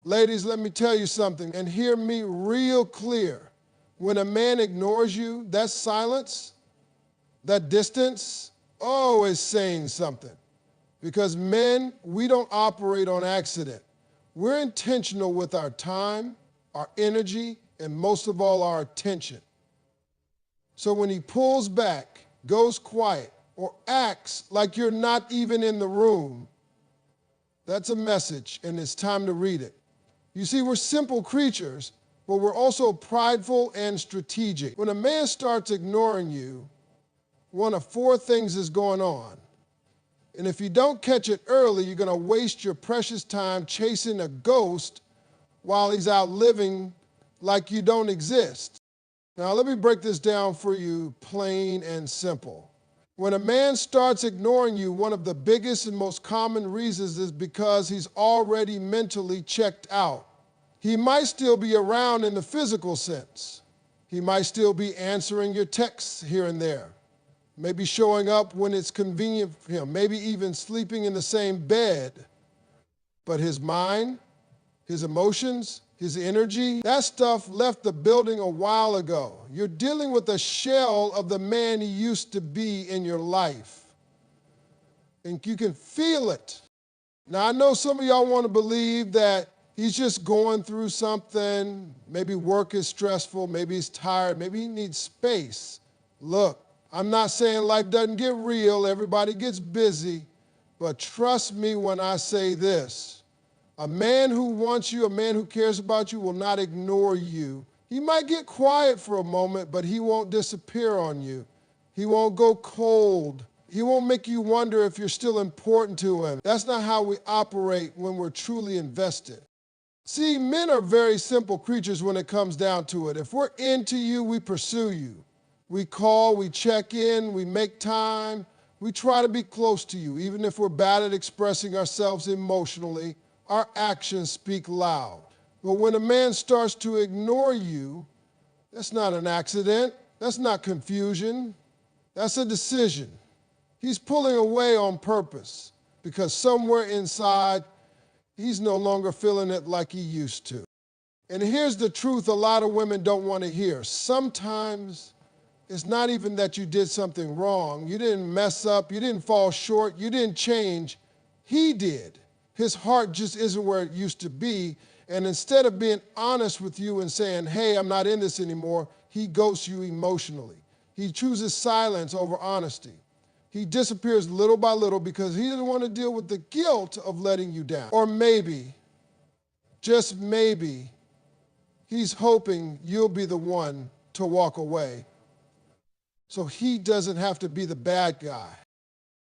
Ladies, let me tell you something, and hear me real clear. When a man ignores you, that silence, that distance, is saying something. Because men, we don't operate on accident. We're intentional with our time, our energy, and most of all, our attention. So when he pulls back, goes quiet, or acts like you're not even in the room, that's a message, and it's time to read it. You see, we're simple creatures, but we're also prideful and strategic. When a man starts ignoring you, one of four things is going on. And if you don't catch it early, you're going to waste your precious time chasing a ghost while he's out living like you don't exist. Now, let me break this down for you plain and simple. When a man starts ignoring you, one of the biggest and most common reasons is because he's already mentally checked out. He might still be around in the physical sense. He might still be answering your texts here and there. Maybe showing up when it's convenient for him, maybe even sleeping in the same bed. But his mind, his emotions, his energy, that stuff left the building a while ago. You're dealing with a shell of the man he used to be in your life. And you can feel it. Now, I know some of y'all want to believe that he's just going through something. Maybe work is stressful, maybe he's tired, maybe he needs space. Look, I'm not saying life doesn't get real, everybody gets busy, but trust me when I say this. A man who wants you, a man who cares about you will not ignore you. He might get quiet for a moment, but he won't disappear on you. He won't go cold. He won't make you wonder if you're still important to him. That's not how we operate when we're truly invested. See, men are very simple creatures when it comes down to it. If we're into you, we pursue you. We call, we check in, we make time. We try to be close to you. Even if we're bad at expressing ourselves emotionally, our actions speak loud. But when a man starts to ignore you, that's not an accident. That's not confusion. That's a decision. He's pulling away on purpose because somewhere inside, he's no longer feeling it like he used to. And here's the truth a lot of women don't want to hear. Sometimes it's not even that you did something wrong. You didn't mess up. You didn't fall short. You didn't change. He did. His heart just isn't where it used to be. And instead of being honest with you and saying, hey, I'm not in this anymore, he ghosts you emotionally. He chooses silence over honesty. He disappears little by little because he doesn't want to deal with the guilt of letting you down. Or maybe, just maybe, he's hoping you'll be the one to walk away so he doesn't have to be the bad guy.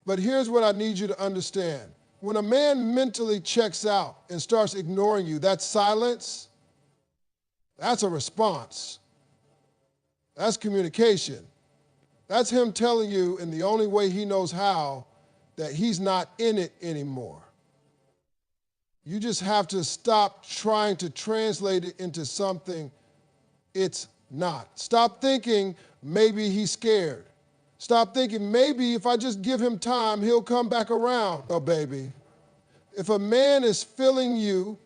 But here's what I need you to understand. When a man mentally checks out and starts ignoring you, that silence, that's a response. That's communication. That's him telling you in the only way he knows how that he's not in it anymore. You just have to stop trying to translate it into something it's not. Stop thinking maybe he's scared. Stop thinking maybe if I just give him time, he'll come back around. Oh, baby. If a man is feeling you,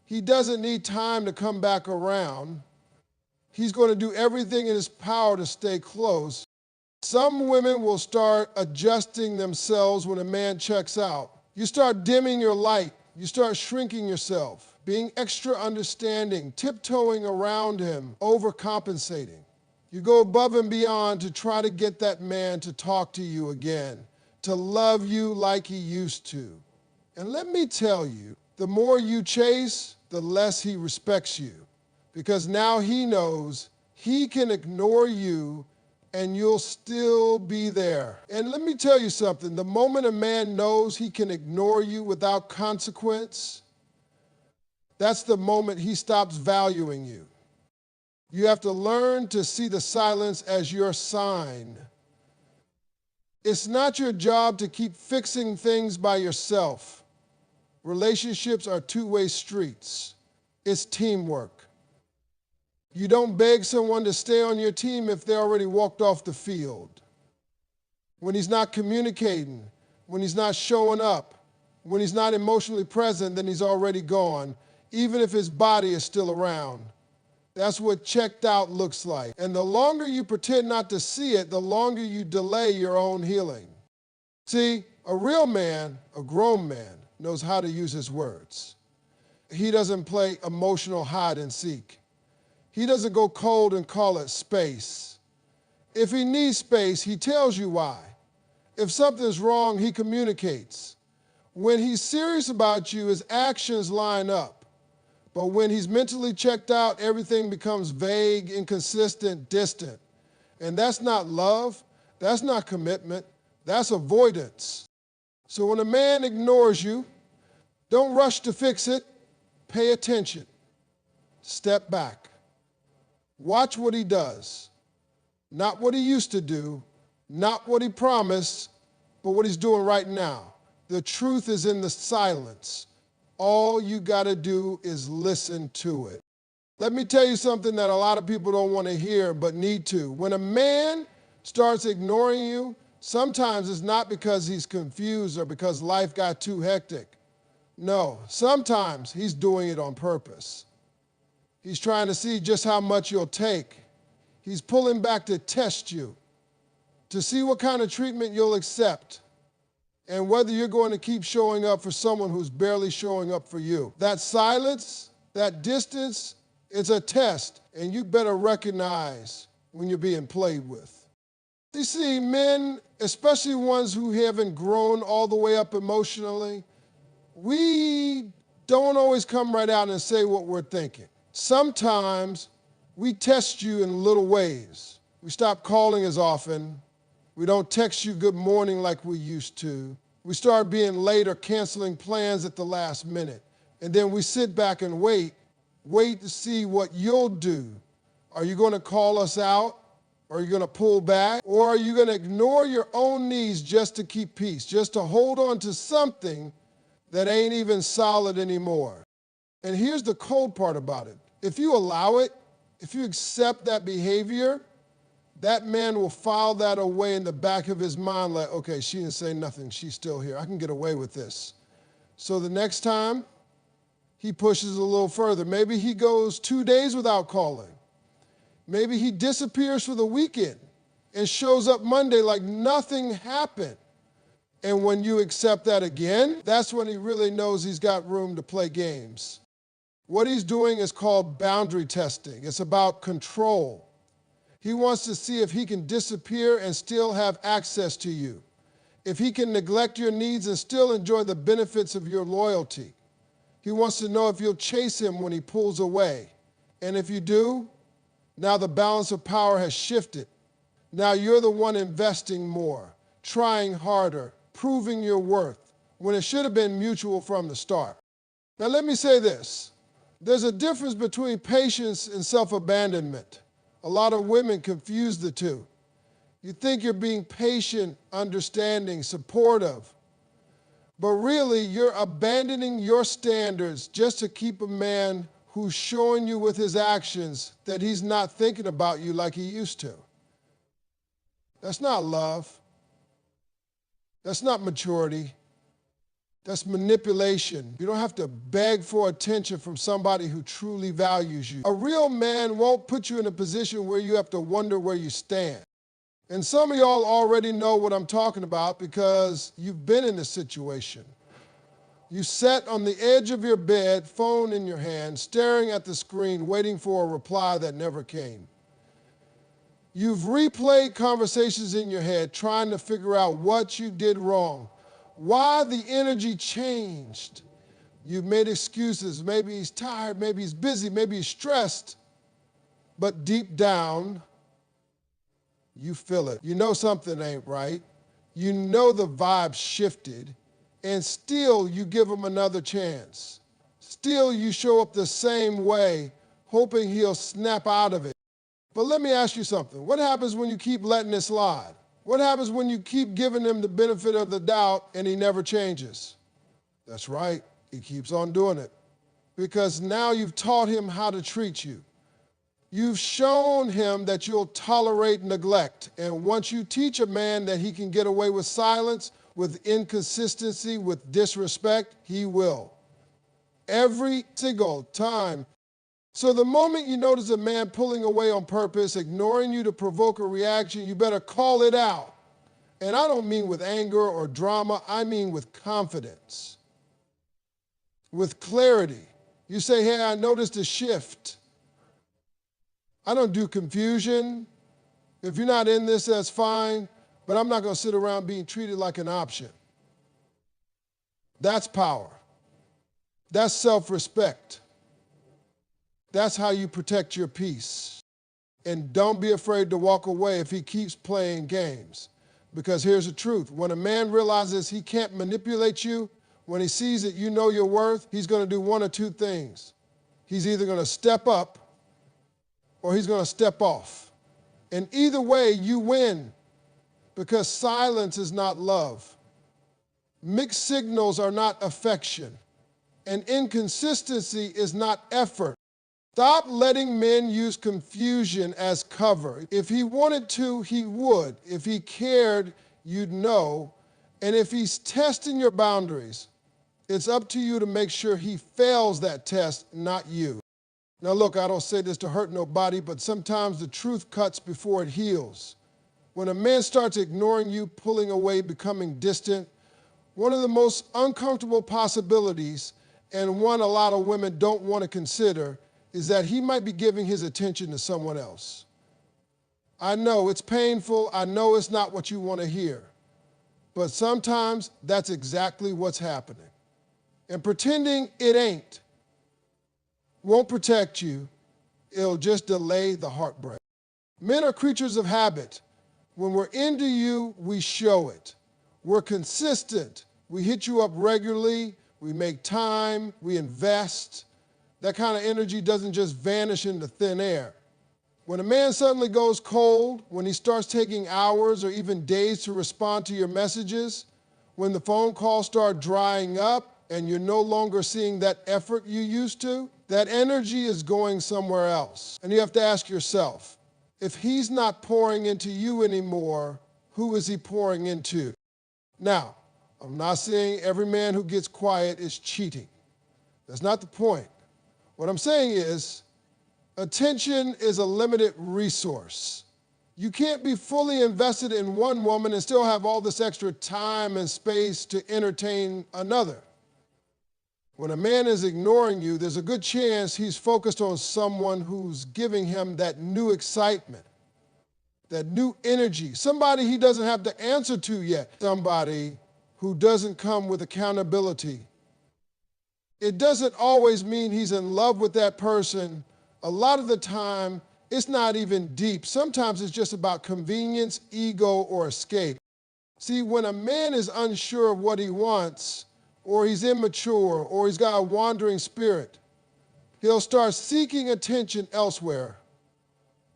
he doesn't need time to come back around. He's going to do everything in his power to stay close. Some women will start adjusting themselves when a man checks out. You start dimming your light. You start shrinking yourself, being extra understanding, tiptoeing around him, overcompensating. You go above and beyond to try to get that man to talk to you again, to love you like he used to. And let me tell you, the more you chase, the less he respects you. Because now he knows he can ignore you and you'll still be there. And let me tell you something, the moment a man knows he can ignore you without consequence, that's the moment he stops valuing you. You have to learn to see the silence as your sign. It's not your job to keep fixing things by yourself. Relationships are two-way streets. It's teamwork. You don't beg someone to stay on your team if they already walked off the field. When he's not communicating, when he's not showing up, when he's not emotionally present, then he's already gone. even if his body is still around. That's what checked out looks like. And the longer you pretend not to see it, the longer you delay your own healing. See, a real man, a grown man, knows how to use his words. He doesn't play emotional hide and seek. He doesn't go cold and call it space. If he needs space, he tells you why. If something's wrong, he communicates. When he's serious about you, his actions line up. But when he's mentally checked out, everything becomes vague, inconsistent, distant. And that's not love. That's not commitment. That's avoidance. So when a man ignores you, don't rush to fix it. Pay attention. Step back. Watch what he does. Not what he used to do, not what he promised, but what he's doing right now. The truth is in the silence. All you got to do is listen to it. Let me tell you something that a lot of people don't want to hear but need to. When a man starts ignoring you, sometimes it's not because he's confused or because life got too hectic. No, sometimes he's doing it on purpose. He's trying to see just how much you'll take. He's pulling back to test you, to see what kind of treatment you'll accept, and whether you're going to keep showing up for someone who's barely showing up for you. That silence, that distance, it's a test, and you better recognize when you're being played with. You see, men, especially ones who haven't grown all the way up emotionally, we don't always come right out and say what we're thinking. Sometimes we test you in little ways. We stop calling as often. We don't text you good morning like we used to. We start being late or canceling plans at the last minute. And then we sit back and wait to see what you'll do. Are you going to call us out? Are you going to pull back? Or are you going to ignore your own needs just to keep peace, just to hold on to something that ain't even solid anymore? And here's the cold part about it. If you allow it, if you accept that behavior, that man will file that away in the back of his mind like, okay, she didn't say nothing. She's still here. I can get away with this. So the next time, he pushes a little further. Maybe he goes 2 days without calling. Maybe he disappears for the weekend and shows up Monday like nothing happened. And when you accept that again, that's when he really knows he's got room to play games. What he's doing is called boundary testing. It's about control. He wants to see if he can disappear and still have access to you, if he can neglect your needs and still enjoy the benefits of your loyalty. He wants to know if you'll chase him when he pulls away. And if you do, now the balance of power has shifted. Now you're the one investing more, trying harder, proving your worth, when it should have been mutual from the start. Now let me say this. There's a difference between patience and self-abandonment. A lot of women confuse the two. You think you're being patient, understanding, supportive, but really you're abandoning your standards just to keep a man who's showing you with his actions that he's not thinking about you like he used to. That's not love. That's not maturity. That's manipulation. You don't have to beg for attention from somebody who truly values you. A real man won't put you in a position where you have to wonder where you stand. And some of y'all already know what I'm talking about because you've been in this situation. You sat on the edge of your bed, phone in your hand, staring at the screen, waiting for a reply that never came. You've replayed conversations in your head, trying to figure out what you did wrong, why the energy changed. You've made excuses. Maybe he's tired, maybe he's busy, maybe he's stressed. But deep down, you feel it. You know something ain't right. You know the vibe shifted, and still you give him another chance. Still you show up the same way, hoping he'll snap out of it. But let me ask you something. What happens when you keep letting it slide? What happens when you keep giving him the benefit of the doubt and he never changes? That's right, he keeps on doing it. Because now you've taught him how to treat you. You've shown him that you'll tolerate neglect. And once you teach a man that he can get away with silence, with inconsistency, with disrespect, he will. every single time. So the moment you notice a man pulling away on purpose, ignoring you to provoke a reaction, you better call it out. And I don't mean with anger or drama, I mean with confidence, with clarity. You say, hey, I noticed a shift. I don't do confusion. If you're not in this, that's fine, but I'm not going to sit around being treated like an option. That's power. That's self-respect. That's how you protect your peace. And don't be afraid to walk away if he keeps playing games. Because here's the truth. When a man realizes he can't manipulate you, when he sees that you know your worth, he's going to do one or two things. He's either going to step up or he's going to step off. And either way, you win, because silence is not love. Mixed signals are not affection. And inconsistency is not effort. Stop letting men use confusion as cover. If he wanted to, he would. If he cared, you'd know. And if he's testing your boundaries, it's up to you to make sure he fails that test, not you. Now look, I don't say this to hurt nobody, but sometimes the truth cuts before it heals. When a man starts ignoring you, pulling away, becoming distant, one of the most uncomfortable possibilities, and one a lot of women don't want to consider, is that he might be giving his attention to someone else. I know it's painful. I know it's not what you want to hear. But sometimes that's exactly what's happening. And pretending it ain't won't protect you. It'll just delay the heartbreak. Men are creatures of habit. When we're into you, we show it. We're consistent. We hit you up regularly. We make time. We invest. That kind of energy doesn't just vanish into thin air. When a man suddenly goes cold, when he starts taking hours or even days to respond to your messages, when the phone calls start drying up and you're no longer seeing that effort you used to, that energy is going somewhere else. And you have to ask yourself, if he's not pouring into you anymore, who is he pouring into? Now, I'm not saying every man who gets quiet is cheating. That's not the point. What I'm saying is, attention is a limited resource. You can't be fully invested in one woman and still have all this extra time and space to entertain another. When a man is ignoring you, there's a good chance he's focused on someone who's giving him that new excitement, that new energy, somebody he doesn't have to answer to yet, somebody who doesn't come with accountability. It doesn't always mean he's in love with that person. A lot of the time, it's not even deep. Sometimes it's just about convenience, ego, or escape. See, when a man is unsure of what he wants, or he's immature, or he's got a wandering spirit, he'll start seeking attention elsewhere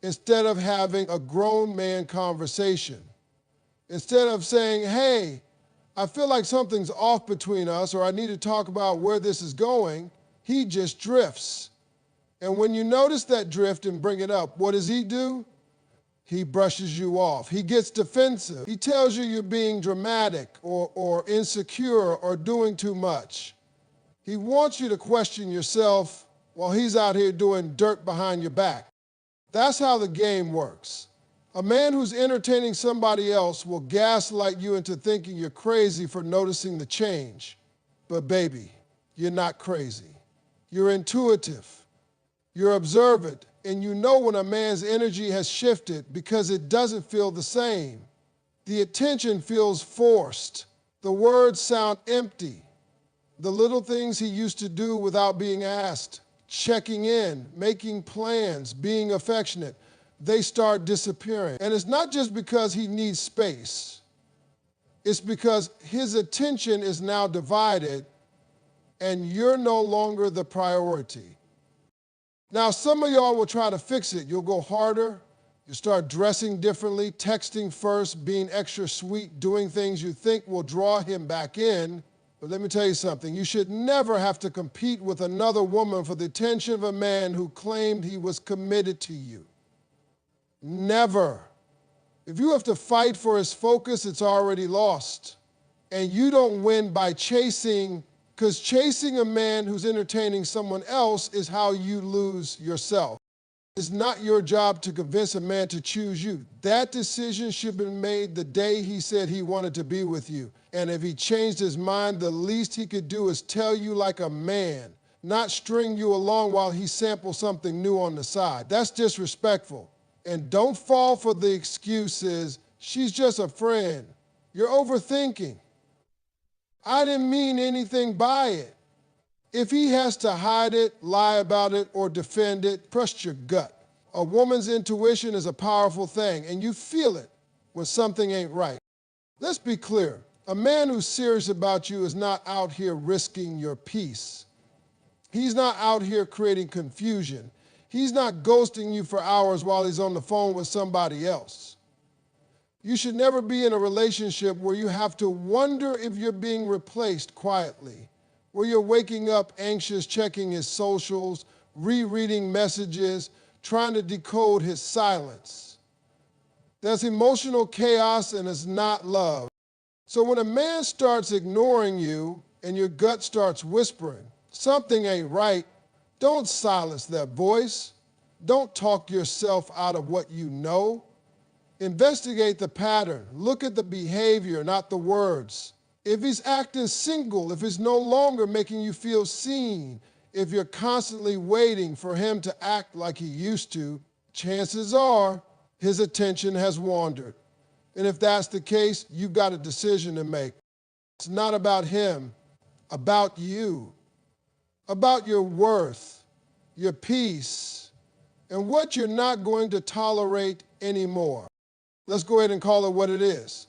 instead of having a grown man conversation. Instead of saying, hey, I feel like something's off between us, or I need to talk about where this is going, he just drifts. And when you notice that drift and bring it up, what does he do? He brushes you off. He gets defensive. He tells you you're being dramatic or insecure or doing too much. He wants you to question yourself while he's out here doing dirt behind your back. That's how the game works. A man who's entertaining somebody else will gaslight you into thinking you're crazy for noticing the change. But baby, you're not crazy. You're intuitive. You're observant. And you know when a man's energy has shifted because it doesn't feel the same. The attention feels forced. The words sound empty. The little things he used to do without being asked, checking in, making plans, being affectionate, they start disappearing. And it's not just because he needs space. It's because his attention is now divided and you're no longer the priority. Now, some of y'all will try to fix it. You'll go harder. You start dressing differently, texting first, being extra sweet, doing things you think will draw him back in. But let me tell you something. You should never have to compete with another woman for the attention of a man who claimed he was committed to you. Never. If you have to fight for his focus, it's already lost. And you don't win by chasing Because chasing a man who's entertaining someone else is how you lose yourself. It's not your job to convince a man to choose you. That decision should have been made the day he said he wanted to be with you. And if he changed his mind, the least he could do is tell you like a man, not string you along while he samples something new on the side. That's disrespectful. And don't fall for the excuses, she's just a friend. You're overthinking. I didn't mean anything by it. If he has to hide it, lie about it, or defend it, trust your gut. A woman's intuition is a powerful thing, and you feel it when something ain't right. Let's be clear. A man who's serious about you is not out here risking your peace. He's not out here creating confusion. He's not ghosting you for hours while he's on the phone with somebody else. You should never be in a relationship where you have to wonder if you're being replaced quietly, where you're waking up anxious, checking his socials, rereading messages, trying to decode his silence. There's emotional chaos and it's not love. So when a man starts ignoring you and your gut starts whispering, something ain't right, don't silence that voice. Don't talk yourself out of what you know. Investigate the pattern. Look at the behavior, not the words. If he's acting single, if he's no longer making you feel seen, if you're constantly waiting for him to act like he used to, chances are his attention has wandered. And if that's the case, you've got a decision to make. It's not about him, about you, about your worth, your peace, and what you're not going to tolerate anymore. Let's go ahead and call it what it is.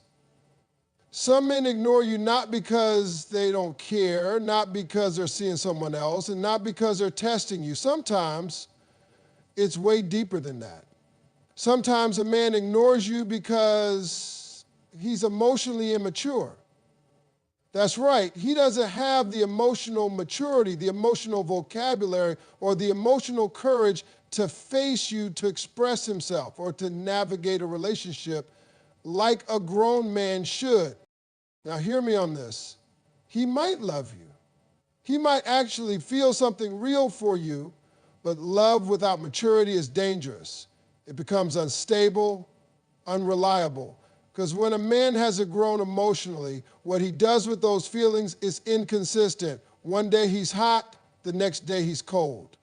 Some men ignore you not because they don't care, not because they're seeing someone else, and not because they're testing you. Sometimes it's way deeper than that. Sometimes a man ignores you because he's emotionally immature. That's right. He doesn't have the emotional maturity, the emotional vocabulary, or the emotional courage to face you, to express himself, or to navigate a relationship like a grown man should. Now hear me on this. He might love you. He might actually feel something real for you, but love without maturity is dangerous. It becomes unstable, unreliable. Because when a man hasn't grown emotionally, what he does with those feelings is inconsistent. One day he's hot, the next day he's cold.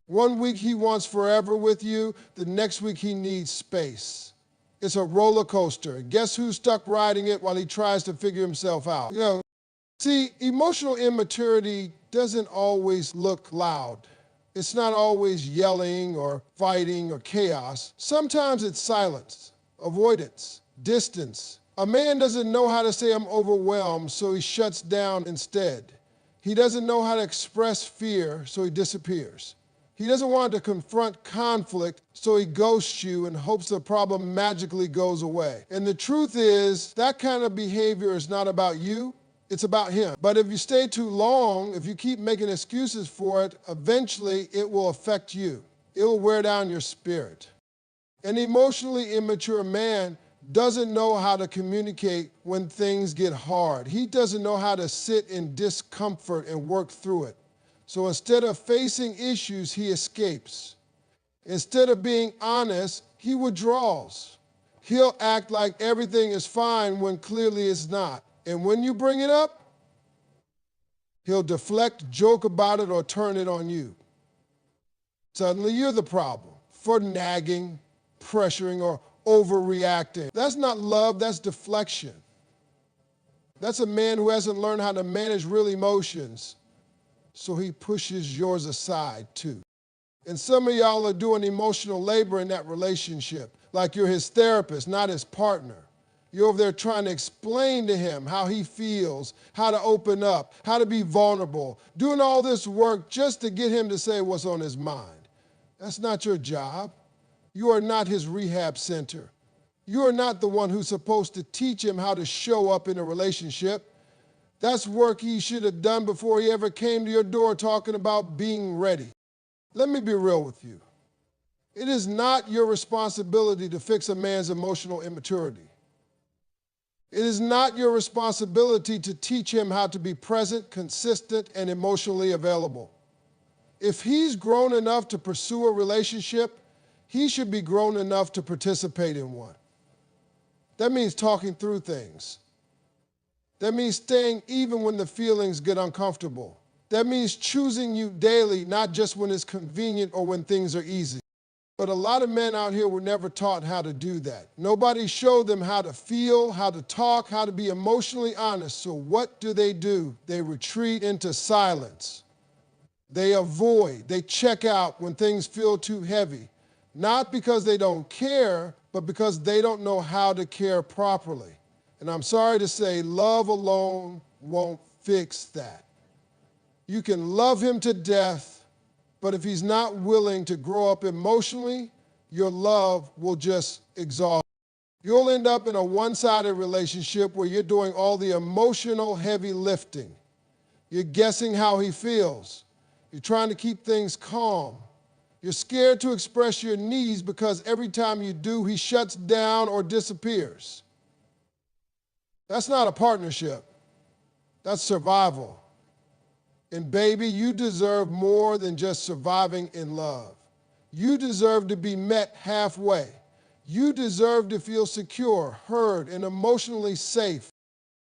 One week he wants forever with you, the next week he needs space. It's a roller coaster. Guess who's stuck riding it while he tries to figure himself out? See, emotional immaturity doesn't always look loud. It's not always yelling or fighting or chaos. Sometimes it's silence, avoidance, distance. A man doesn't know how to say I'm overwhelmed, so he shuts down instead. He doesn't know how to express fear, so he disappears. He doesn't want to confront conflict, so he ghosts you and hopes the problem magically goes away. And the truth is, that kind of behavior is not about you, it's about him. But if you stay too long, if you keep making excuses for it, eventually it will affect you. It will wear down your spirit. An emotionally immature man doesn't know how to communicate when things get hard. He doesn't know how to sit in discomfort and work through it. So instead of facing issues, he escapes. Instead of being honest, he withdraws. He'll act like everything is fine when clearly it's not. And when you bring it up, he'll deflect, joke about it, or turn it on you. Suddenly you're the problem for nagging, pressuring, or overreacting. That's not love, that's deflection. That's a man who hasn't learned how to manage real emotions. So he pushes yours aside too. And some of y'all are doing emotional labor in that relationship, like you're his therapist, not his partner. You're over there trying to explain to him how he feels, how to open up, how to be vulnerable, doing all this work just to get him to say what's on his mind. That's not your job. You are not his rehab center. You are not the one who's supposed to teach him how to show up in a relationship. That's work he should have done before he ever came to your door talking about being ready. Let me be real with you. It is not your responsibility to fix a man's emotional immaturity. It is not your responsibility to teach him how to be present, consistent, and emotionally available. If he's grown enough to pursue a relationship, he should be grown enough to participate in one. That means talking through things. That means staying even when the feelings get uncomfortable. That means choosing you daily, not just when it's convenient or when things are easy. But a lot of men out here were never taught how to do that. Nobody showed them how to feel, how to talk, how to be emotionally honest. So what do? They retreat into silence. They avoid, they check out when things feel too heavy. Not because they don't care, but because they don't know how to care properly. And I'm sorry to say, love alone won't fix that. You can love him to death, but if he's not willing to grow up emotionally, your love will just exhaust. You'll end up in a one-sided relationship where you're doing all the emotional heavy lifting. You're guessing how he feels. You're trying to keep things calm. You're scared to express your needs because every time you do, he shuts down or disappears. That's not a partnership. That's survival. And baby, you deserve more than just surviving in love. You deserve to be met halfway. You deserve to feel secure, heard, and emotionally safe.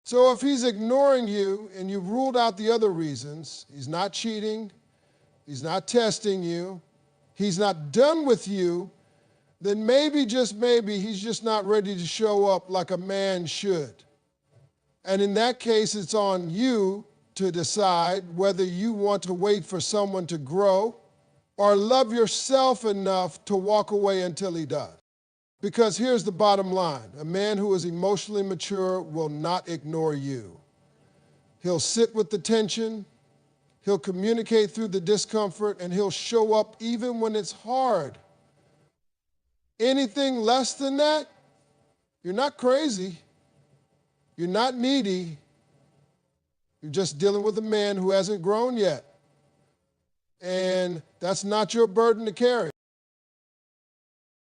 So if he's ignoring you and you've ruled out the other reasons, he's not cheating, he's not testing you, he's not done with you, then maybe, just maybe, he's just not ready to show up like a man should. And in that case, it's on you to decide whether you want to wait for someone to grow or love yourself enough to walk away until he does. Because here's the bottom line. A man who is emotionally mature will not ignore you. He'll sit with the tension, he'll communicate through the discomfort, and he'll show up even when it's hard. Anything less than that, you're not crazy, you're not needy, you're just dealing with a man who hasn't grown yet. And that's not your burden to carry.